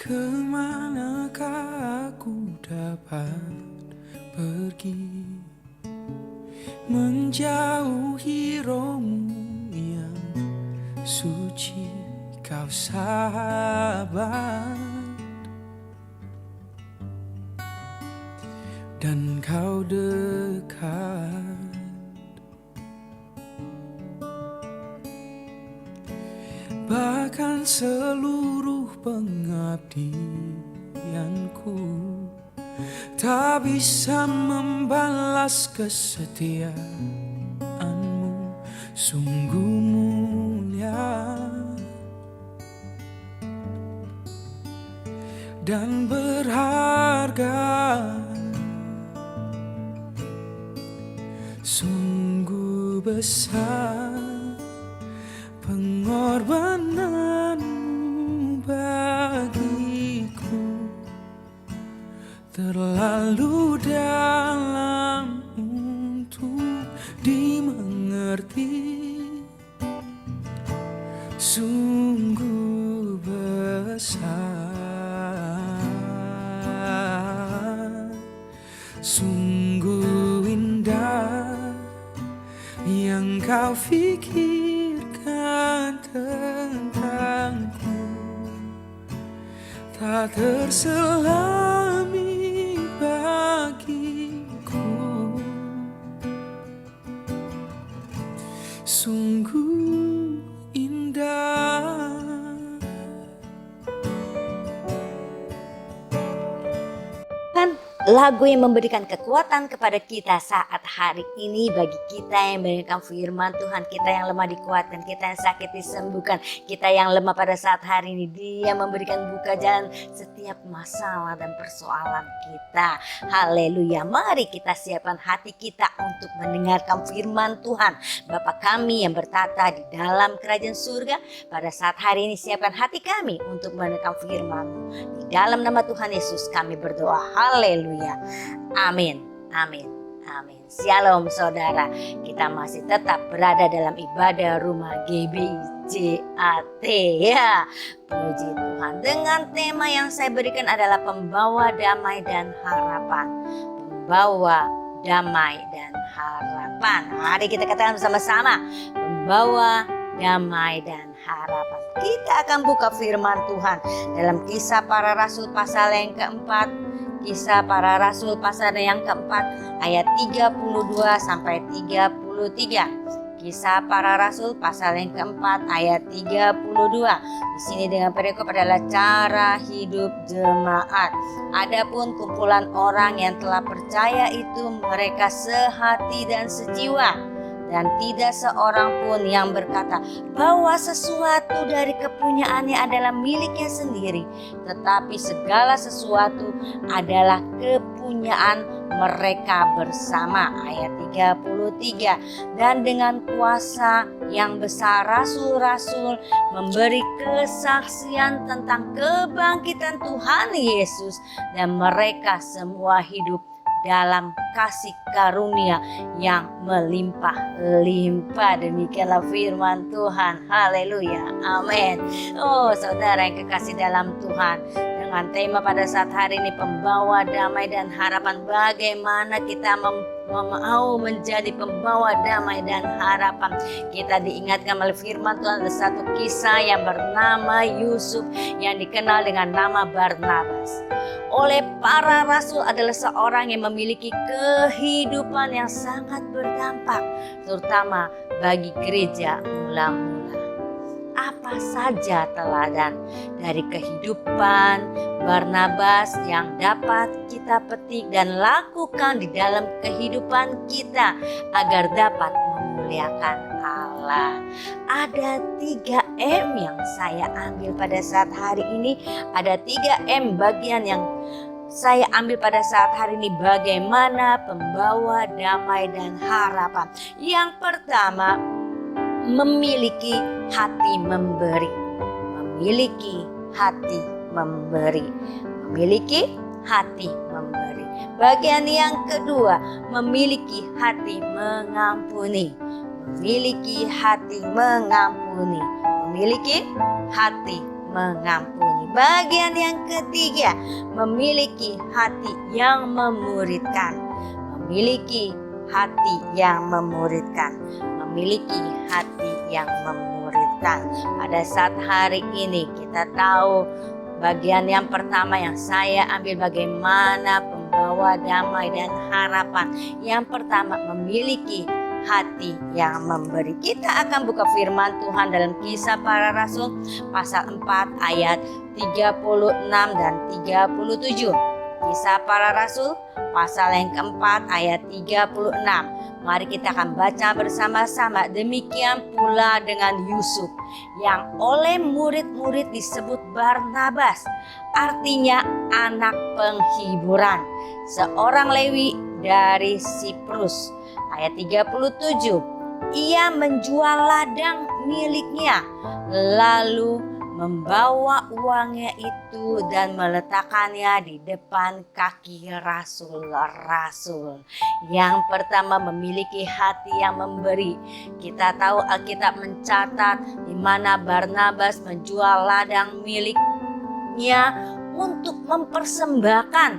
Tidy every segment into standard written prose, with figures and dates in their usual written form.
Kemanakah aku dapat pergi, menjauhi rohmu yang suci, kau sahabat, dan kau dekat. Bahkan seluruh pengabdianku tak bisa membalas kesetiaanmu, sungguh mulia dan berharga, sungguh besar pengorbananmu bagiku, terlalu dalam untuk dimengerti, sungguh besar, sungguh indah yang kau pikirkan tentangku, tak terselami bagiku, sungguh indah. Lagu yang memberikan kekuatan kepada kita saat hari ini, bagi kita yang mendengarkan firman Tuhan, kita yang lemah dikuatkan, kita yang sakit disembuhkan, kita yang lemah pada saat hari ini. Dia memberikan buka jalan setiap masalah dan persoalan kita. Haleluya. Mari kita siapkan hati kita untuk mendengarkan firman Tuhan. Bapa kami yang bertata di dalam kerajaan surga, pada saat hari ini siapkan hati kami untuk mendengarkan firman-Mu. Di dalam nama Tuhan Yesus kami berdoa. Haleluya. Amin, amin, amin. Shalom saudara, kita masih tetap berada dalam ibadah rumah GBIJAT ya. Puji Tuhan, dengan tema yang saya berikan adalah pembawa damai dan harapan. Pembawa damai dan harapan. Mari kita katakan bersama-sama, pembawa damai dan harapan. Kita akan buka firman Tuhan dalam Kisah Para Rasul pasal yang keempat. Kisah Para Rasul pasal yang keempat ayat 32 sampai 33. Kisah Para Rasul pasal yang keempat ayat 32. Di sini dengan perikop adalah cara hidup jemaat. Adapun kumpulan orang yang telah percaya itu mereka sehati dan sejiwa. Dan tidak seorang pun yang berkata bahwa sesuatu dari kepunyaannya adalah miliknya sendiri, tetapi segala sesuatu adalah kepunyaan mereka bersama. Ayat 33. Dan dengan kuasa yang besar rasul-rasul memberi kesaksian tentang kebangkitan Tuhan Yesus, dan mereka semua hidup dalam kasih karunia yang melimpah-limpah. Demikianlah firman Tuhan. Haleluya. Amin. Oh saudara yang kekasih dalam Tuhan, dengan tema pada saat hari ini pembawa damai dan harapan, bagaimana kita mau menjadi pembawa damai dan harapan. Kita diingatkan oleh firman Tuhan ada satu kisah yang bernama Yusuf yang dikenal dengan nama Barnabas. Oleh para rasul adalah seorang yang memiliki kehidupan yang sangat berdampak, terutama bagi gereja mula-mula. Apa saja teladan dari kehidupan Barnabas yang dapat kita petik dan lakukan di dalam kehidupan kita agar dapat memuliakan Allah? Ada 3M yang saya ambil pada saat hari ini. Ada 3M bagian yang saya ambil pada saat hari ini, bagaimana pembawa damai dan harapan. Yang pertama, memiliki hati memberi. Memiliki hati memberi. Memiliki hati memberi. Bagian yang kedua, memiliki hati mengampuni. Memiliki hati mengampuni. Memiliki hati mengampuni. Bagian yang ketiga, memiliki hati yang memuridkan. Memiliki hati yang memuridkan. Memiliki hati yang memuridkan. Pada saat hari ini kita tahu bagian yang pertama yang saya ambil, bagaimana pembawa damai dan harapan. Yang pertama, memiliki hati yang memberi. Kita akan buka firman Tuhan dalam Kisah Para Rasul pasal 4 ayat 36 dan 37. Kisah Para Rasul pasal yang keempat ayat 36. Mari kita akan baca bersama-sama. Demikian pula dengan Yusuf yang oleh murid-murid disebut Barnabas, artinya anak penghiburan, seorang Lewi dari Siprus. Ayat 37, ia menjual ladang miliknya, lalu membawa uangnya itu dan meletakkannya di depan kaki rasul-rasul. Yang pertama, memiliki hati yang memberi. Kita tahu Alkitab mencatat di mana Barnabas menjual ladang miliknya untuk mempersembahkan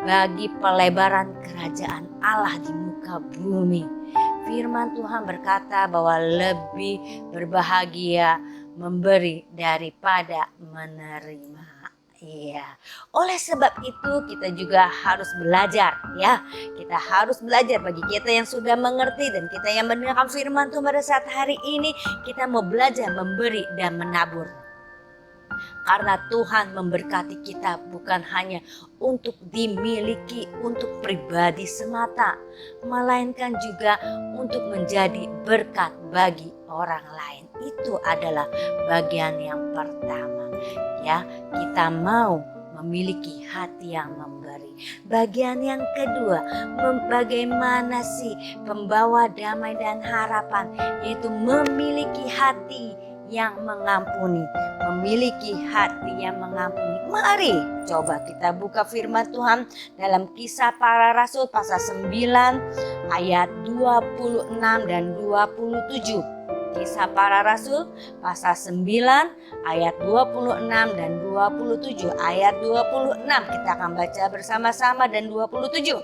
bagi pelebaran kerajaan Allah di muka bumi. Firman Tuhan berkata bahwa lebih berbahagia memberi daripada menerima. Iya. Oleh sebab itu kita juga harus belajar, ya. Kita harus belajar, bagi kita yang sudah mengerti dan kita yang mendengarkan firman Tuhan pada saat hari ini, kita mau belajar memberi dan menabur. Karena Tuhan memberkati kita bukan hanya untuk dimiliki untuk pribadi semata, melainkan juga untuk menjadi berkat bagi orang lain. Itu adalah bagian yang pertama. Ya, kita mau memiliki hati yang memberi. Bagian yang kedua, bagaimana sih pembawa damai dan harapan, yaitu memiliki hati yang mengampuni, memiliki hati yang mengampuni. Mari coba kita buka firman Tuhan dalam Kisah Para Rasul pasal 9 ayat 26 dan 27. Kisah Para Rasul pasal 9 ayat 26 dan 27. Ayat 26 kita akan baca bersama-sama, dan 27.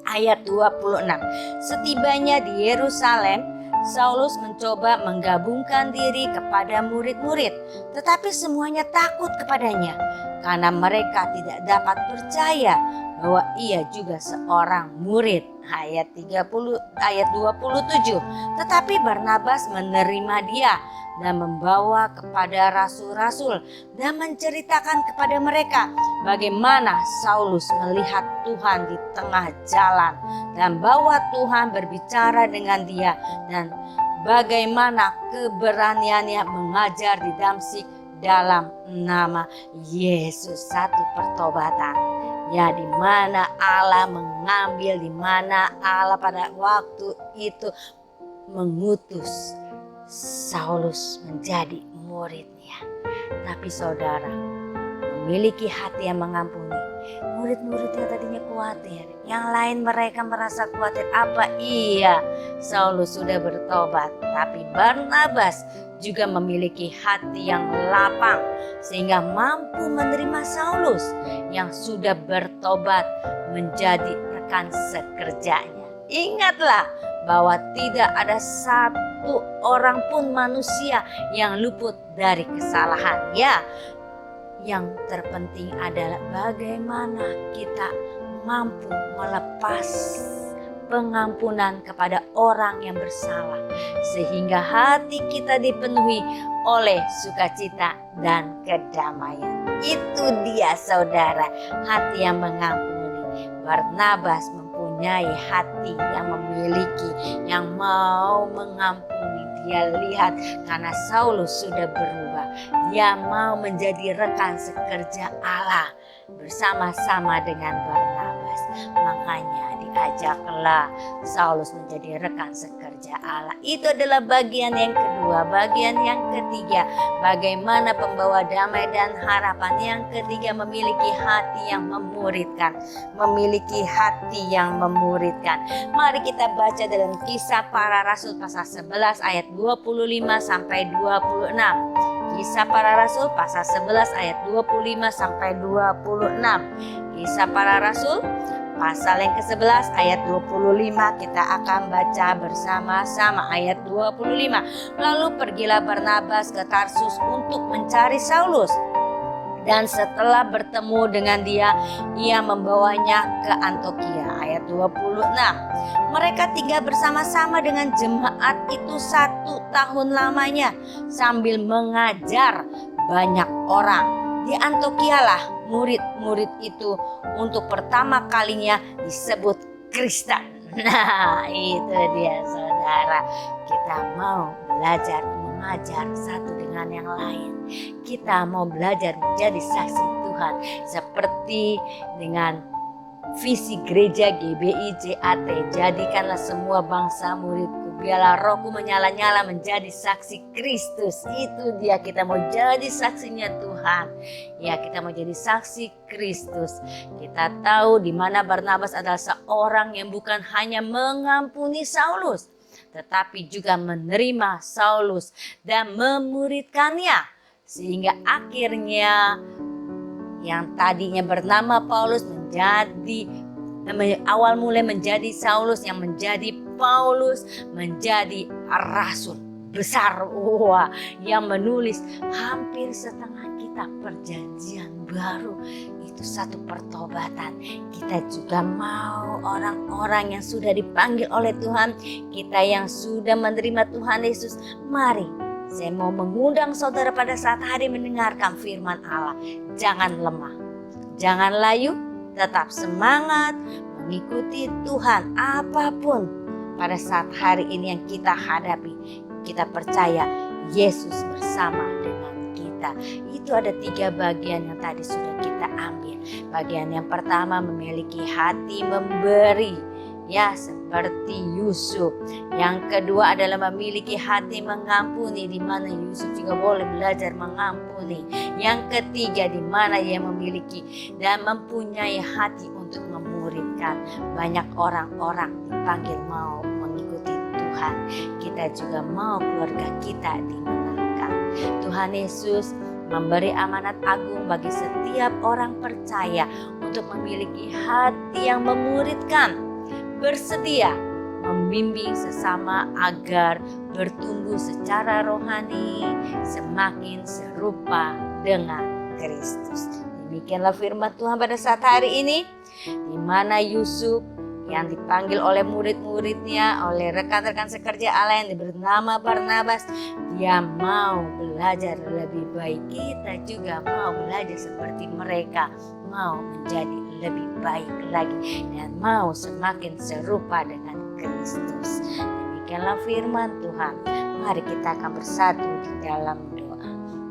Ayat 26. Setibanya di Yerusalem, Saulus mencoba menggabungkan diri kepada murid-murid, tetapi semuanya takut kepadanya karena mereka tidak dapat percaya bahwa ia juga seorang murid. Ayat 27. Tetapi Barnabas menerima dia dan membawa kepada rasul-rasul dan menceritakan kepada mereka bagaimana Saulus melihat Tuhan di tengah jalan dan bahwa Tuhan berbicara dengan dia, dan bagaimana keberaniannya mengajar di Damsyik dalam nama Yesus. Satu pertobatan. Ya, di mana Allah mengambil, di mana Allah pada waktu itu mengutus Saulus menjadi muridnya. Tapi saudara, memiliki hati yang mengampuni. Murid-muridnya tadinya khawatir, yang lain mereka merasa khawatir. Apa iya Saulus sudah bertobat? Tapi Barnabas juga memiliki hati yang lapang sehingga mampu menerima Saulus yang sudah bertobat menjadi rekan sekerjanya. Ingatlah bahwa tidak ada satu orang pun manusia yang luput dari kesalahan. Ya, yang terpenting adalah bagaimana kita mampu melepas pengampunan kepada orang yang bersalah, sehingga hati kita dipenuhi oleh sukacita dan kedamaian. Itu dia saudara, hati yang mengampuni. Barnabas mempunyai hati yang memiliki, yang mau mengampuni. Dia lihat karena Saulus sudah berubah, dia mau menjadi rekan sekerja Allah bersama-sama dengan Barnabas. Makanya diajaklah Saulus menjadi rekan sekerja Allah. Itu adalah bagian yang kedua. Bagian yang ketiga, bagaimana pembawa damai dan harapan. Yang ketiga, memiliki hati yang memuridkan. Memiliki hati yang memuridkan. Mari kita baca dalam Kisah Para Rasul pasal 11 ayat 25 sampai 26. Kisah Para Rasul pasal 11 ayat 25 sampai 26. Kisah Para Rasul pasal yang ke-11 ayat 25, kita akan baca bersama-sama ayat 25. Lalu pergilah Barnabas ke Tarsus untuk mencari Saulus. Dan setelah bertemu dengan dia, ia membawanya ke Antiokhia. Ayat 26. Mereka tinggal bersama-sama dengan jemaat itu 1 tahun lamanya sambil mengajar banyak orang. Di Antiokhia lah murid-murid itu untuk pertama kalinya disebut Kristen. Nah, itu dia saudara. Kita mau belajar mengajar satu dengan yang lain. Kita mau belajar menjadi saksi Tuhan seperti dengan visi gereja GBI JAT. Jadikanlah semua bangsa muridku, biarlah rohku menyala-nyala menjadi saksi Kristus. Itu dia, kita mau jadi saksinya Tuhan. Ya, kita mau jadi saksi Kristus. Kita tahu di mana Barnabas adalah seorang yang bukan hanya mengampuni Saulus, tetapi juga menerima Saulus dan memuridkannya. Sehingga akhirnya yang tadinya bernama Paulus awal mulai menjadi Saulus, yang menjadi Paulus menjadi rasul besar. Wah, yang menulis hampir setengah kitab perjanjian baru. Itu satu pertobatan. Kita juga mau orang-orang yang sudah dipanggil oleh Tuhan, kita yang sudah menerima Tuhan Yesus, mari. Saya mau mengundang saudara pada saat hari mendengarkan firman Allah. Jangan lemah, jangan layu, tetap semangat mengikuti Tuhan apapun pada saat hari ini yang kita hadapi. Kita percaya Yesus bersama dengan kita. Itu ada 3 bagian yang tadi sudah kita ambil. Bagian yang pertama, memiliki hati memberi. Ya, seperti Yusuf. Yang kedua adalah memiliki hati mengampuni, di mana Yusuf juga boleh belajar mengampuni. Yang ketiga, di mana ia memiliki dan mempunyai hati untuk memuridkan. Banyak orang-orang dipanggil mau mengikuti Tuhan. Kita juga mau keluarga kita dimenangkan. Tuhan Yesus memberi amanat agung bagi setiap orang percaya untuk memiliki hati yang memuridkan, bersedia membimbing sesama agar bertumbuh secara rohani semakin serupa dengan Kristus. Demikianlah firman Tuhan pada saat hari ini, di mana Yusuf yang dipanggil oleh murid-muridnya, oleh rekan-rekan sekerja Allah yang bernama Barnabas, dia mau belajar lebih baik. Kita juga mau belajar seperti mereka, mau menjadi lebih baik lagi dan mau semakin serupa dengan Kristus. Demikianlah firman Tuhan. Mari kita akan bersatu di dalam doa.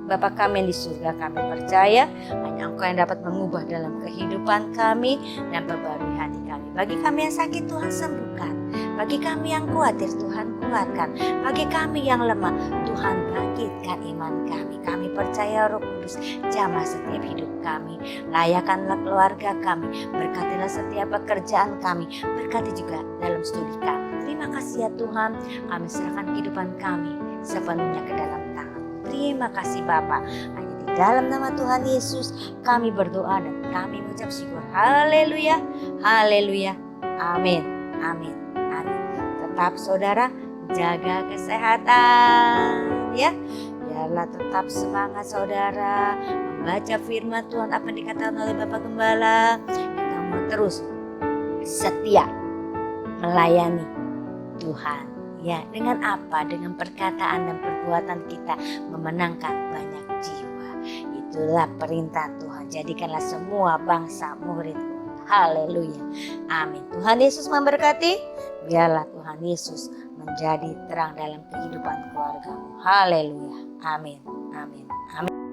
Bapa kami yang di surga, kami percaya hanya Engkau yang dapat mengubah dalam kehidupan kami dan perbarui hati kami. Bagi kami yang sakit, Tuhan sembuhkan. Bagi kami yang khawatir, Tuhan kuatkan. Bagi kami yang lemah, Tuhan bangkitkan iman kami. Kami percaya Roh Kudus jamah setiap hidup kami. Layakanlah keluarga kami. Berkatilah setiap pekerjaan kami. Berkati juga dalam studi kami. Terima kasih ya Tuhan. Kami serahkan kehidupan kami sepenuhnya ke dalam tangan. Terima kasih Bapa. Hanya di dalam nama Tuhan Yesus kami berdoa dan kami mengucap syukur. Haleluya. Haleluya. Amin. Amin. Tetap saudara jaga kesehatan ya. Biarlah tetap semangat saudara membaca firman Tuhan apa yang dikatakan oleh Bapak Gembala. Kita mau terus setia melayani Tuhan ya. Dengan apa? Dengan perkataan dan perbuatan kita memenangkan banyak jiwa. Itulah perintah Tuhan. Jadikanlah semua bangsa muridku. Haleluya. Amin. Tuhan Yesus memberkati. Biarlah Tuhan Yesus menjadi terang dalam kehidupan keluargamu. Haleluya. Amin. Amin. Amin.